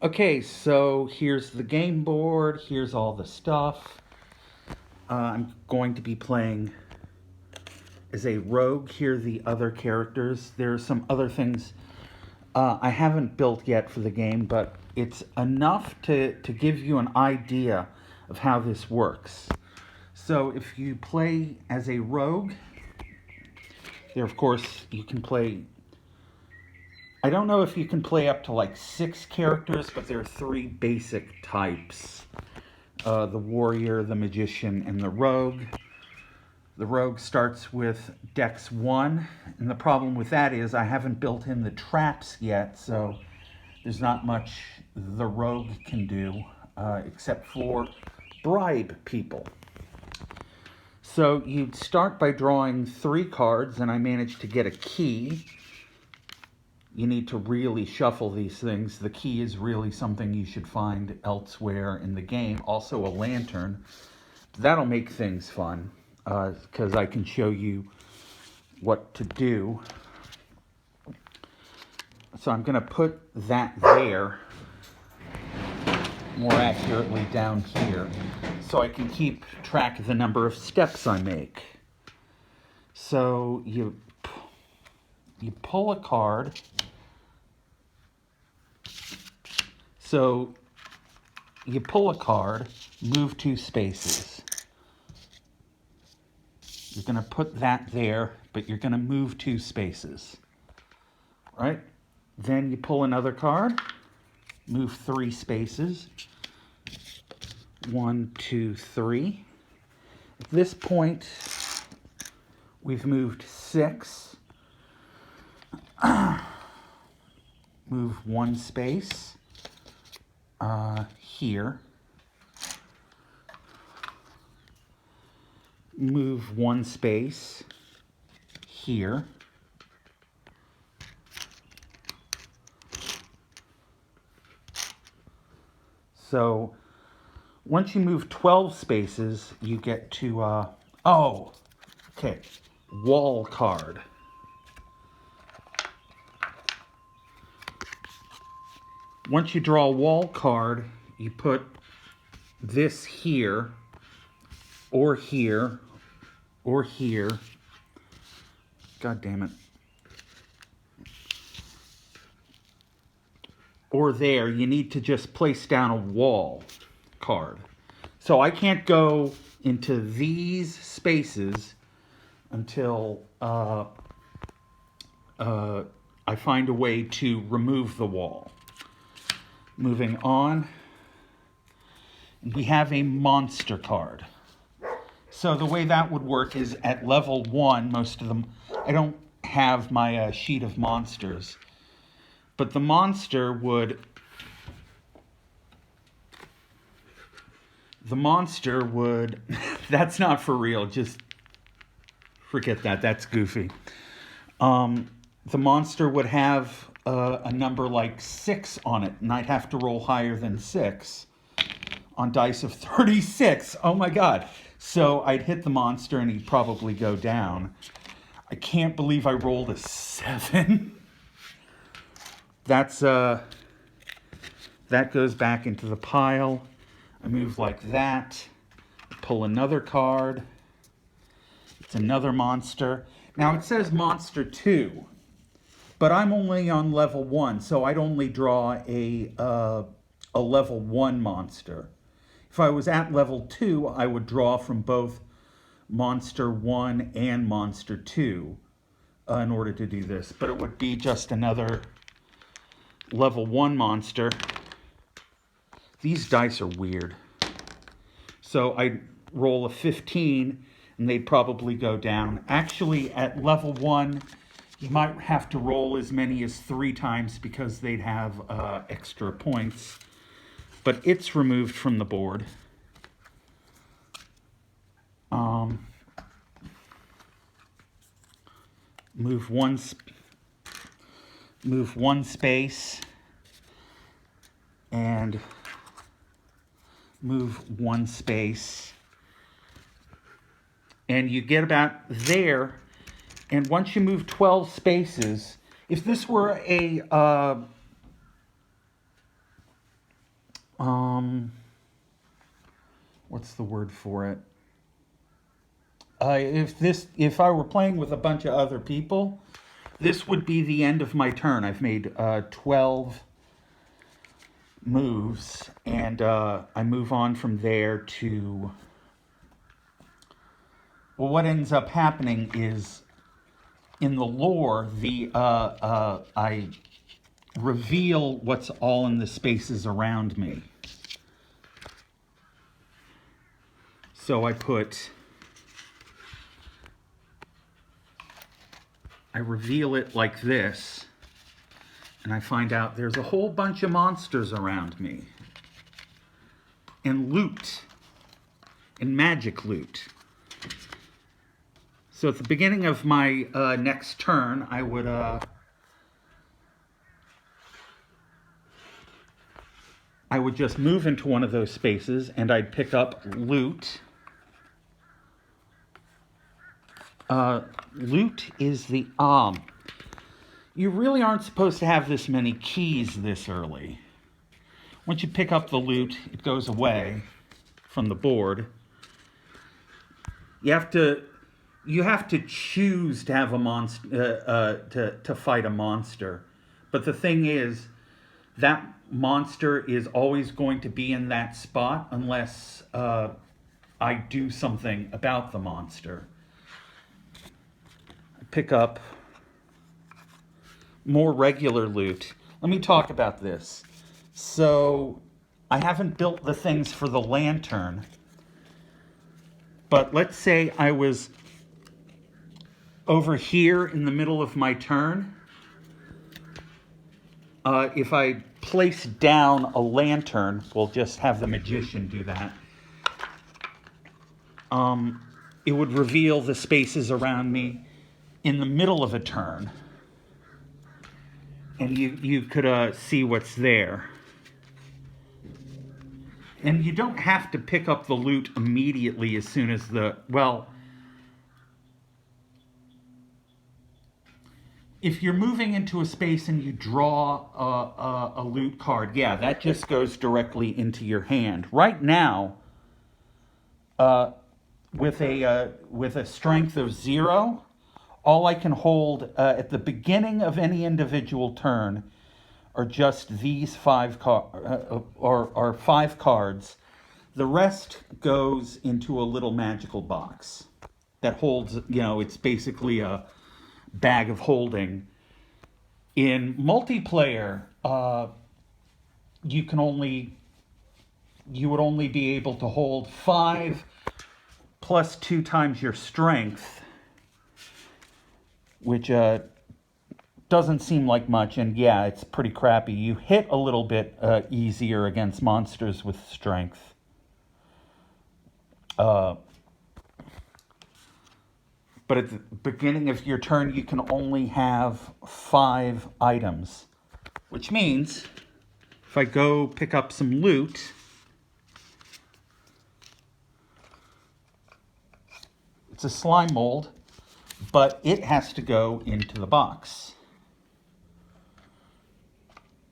Okay, so here's the game board. Here's all the stuff. I'm going to be playing as a rogue. Here are the other characters. There are some other things I haven't built yet for the game, but it's enough to give you an idea of how this works. So if you play as a rogue, there, of course, you can play. I don't know if you can play up to like 6 characters, but there are 3 basic types. The warrior, the magician, and the rogue. The rogue starts with Dex 1, and the problem with that is I haven't built in the traps yet, so there's not much the rogue can do, except for bribe people. So you'd start by drawing 3 cards, and I managed to get a key. You need to really shuffle these things. The key is really something you should find elsewhere in the game. Also a lantern. That'll make things fun, because I can show you what to do. So I'm going to put that there, more accurately down here, so I can keep track of the number of steps I make. So you pull a card. So you pull a card, move 2 spaces. You're going to put that there, but you're going to move 2 spaces. Right? Then you pull another card, move 3 spaces. 1, 2, 3. At this point, we've moved 6. Move 1 space. Here. Move 1 space here. So once you move 12 spaces, you get to, wall card. Once you draw a wall card, you put this here, or here, or here. God damn it. Or there. You need to just place down a wall card. So I can't go into these spaces until I find a way to remove the wall. Moving on, we have a monster card. So the way that would work is at level 1, most of them, I don't have my sheet of monsters, but the monster would, that's not for real, just forget that, that's goofy. The monster would have a number like 6 on it, and I'd have to roll higher than 6 on dice of 36. Oh my god. So I'd hit the monster and he'd probably go down. I can't believe I rolled a 7. That goes back into the pile. I move like that. Pull another card. It's another monster. Now it says monster 2. But I'm only on level 1, so I'd only draw a level 1 monster. If I was at level 2, I would draw from both monster 1 and monster 2 in order to do this. But it would be just another level 1 monster. These dice are weird. So I'd roll a 15, and they'd probably go down. Actually, at level 1... you might have to roll as many as 3 times because they'd have extra points. But it's removed from the board. Move one space. And move 1 space. And you get about there. And once you move 12 spaces, if this were a um, what's the word for it? If I were playing with a bunch of other people, this would be the end of my turn. I've made 12 moves, and I move on from there to. Well, what ends up happening is, in the lore, I reveal what's all in the spaces around me. So I reveal it like this, and I find out there's a whole bunch of monsters around me, and loot, and magic loot. So at the beginning of my next turn, I would just move into one of those spaces, and I'd pick up loot. Loot is the you really aren't supposed to have this many keys this early. Once you pick up the loot, it goes away from the board. You have to choose to have a monster to fight a monster. But the thing is, that monster is always going to be in that spot unless I do something about the monster. I pick up more regular loot. Let me talk about this. So, I haven't built the things for the lantern, but let's say I was over here in the middle of my turn. If I place down a lantern, we'll just have the magician do that. It would reveal the spaces around me in the middle of a turn, and you could see what's there. And you don't have to pick up the loot immediately as soon as if you're moving into a space and you draw a loot card, yeah, that just goes directly into your hand. Right now, with a strength of 0, all I can hold at the beginning of any individual turn are just these 5 cards. The rest goes into a little magical box that holds, it's basically a bag of holding. In multiplayer, you would only be able to hold 5 plus 2 times your strength, which doesn't seem like much, and yeah, it's pretty crappy. You hit a little bit easier against monsters with strength. But at the beginning of your turn, you can only have 5 items, which means if I go pick up some loot, it's a slime mold, but it has to go into the box.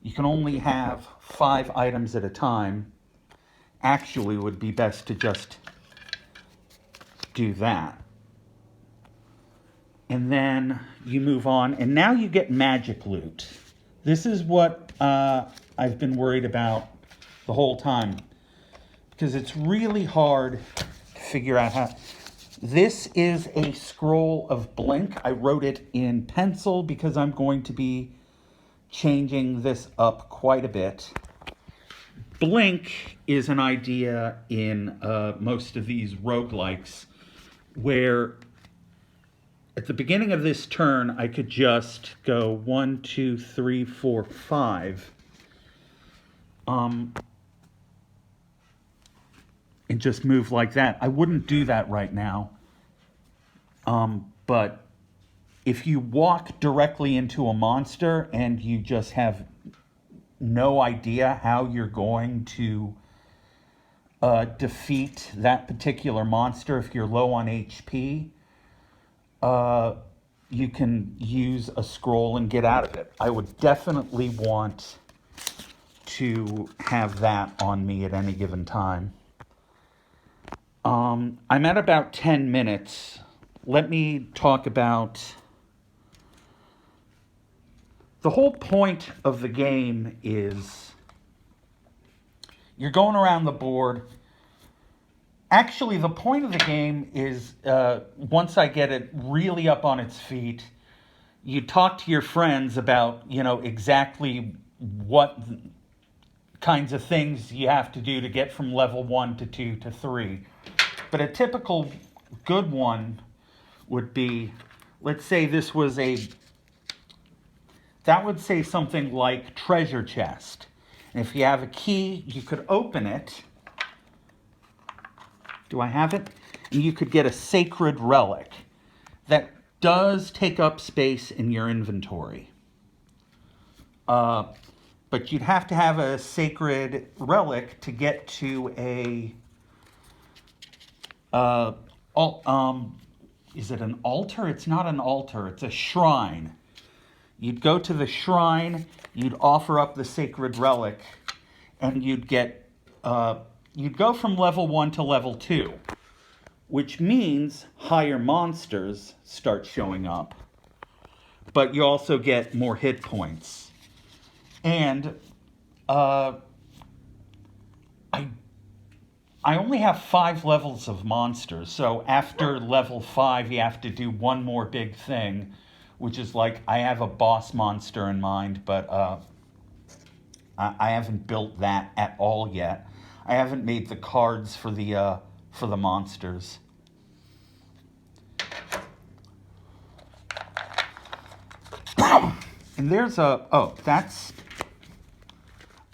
You can only have 5 items at a time. Actually, it would be best to just do that. And then you move on, and now you get magic loot. This is what I've been worried about the whole time, because it's really hard to figure out how. This is a scroll of blink. I wrote it in pencil because I'm going to be changing this up quite a bit. Blink is an idea in most of these roguelikes where at the beginning of this turn I could just go 1, 2, 3, 4, 5. And just move like that. I wouldn't do that right now. But if you walk directly into a monster and you just have no idea how you're going to defeat that particular monster, if you're low on HP, you can use a scroll and get out of it. I would definitely want to have that on me at any given time. I'm at about 10 minutes. Let me talk about... The whole point of the game is you're going around the board. Actually, the point of the game is once I get it really up on its feet, you talk to your friends about, exactly what kinds of things you have to do to get from level 1 to 2 to 3. But a typical good one would be, let's say this was that would say something like treasure chest. And if you have a key, you could open it. Do I have it? And you could get a sacred relic that does take up space in your inventory. But you'd have to have a sacred relic to get to a... is it an altar? It's not an altar. It's a shrine. You'd go to the shrine, you'd offer up the sacred relic, and you'd get... you'd go from level 1 to level 2, which means higher monsters start showing up. But you also get more hit points. And I only have 5 levels of monsters, so after level 5 you have to do one more big thing, which is like I have a boss monster in mind, but I haven't built that at all yet. I haven't made the cards for the monsters. And there's that's...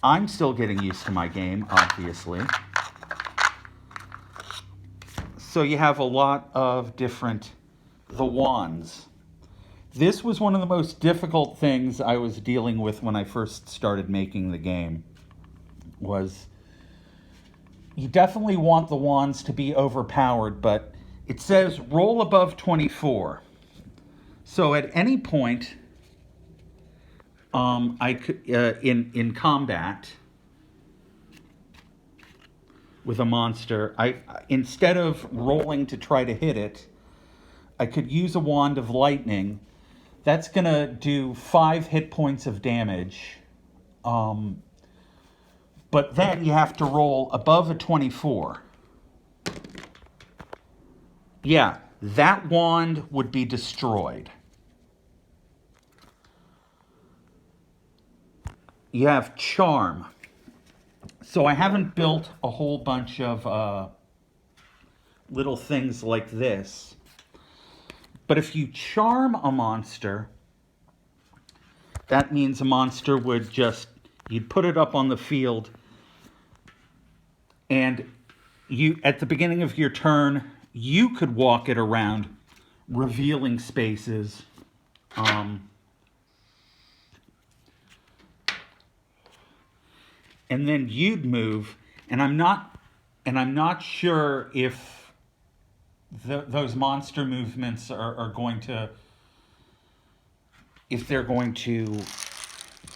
I'm still getting used to my game, obviously. So you have a lot of the wands. This was one of the most difficult things I was dealing with when I first started making the game. Was you definitely want the wands to be overpowered, but it says roll above 24. So at any point, I could in combat with a monster, instead of rolling to try to hit it, I could use a wand of lightning. That's gonna do 5 hit points of damage. But then you have to roll above a 24. Yeah, that wand would be destroyed. You have charm. So I haven't built a whole bunch of little things like this. But if you charm a monster, that means a monster would you'd put it up on the field, and at the beginning of your turn, you could walk it around, revealing spaces. And then you'd move, and I'm not sure if those monster movements are going to, if they're going to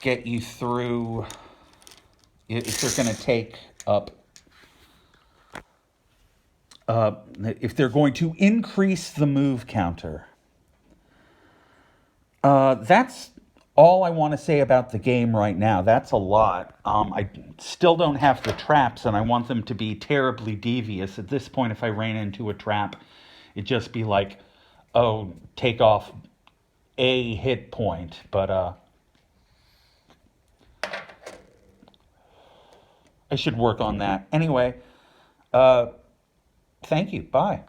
get you through, if they're going to take up, if they're going to increase the move counter. That's all I want to say about the game right now. That's a lot. I still don't have the traps, and I want them to be terribly devious. At this point, if I ran into a trap, it'd just be like, oh, take off a hit point. But I should work on that. Anyway, thank you. Bye.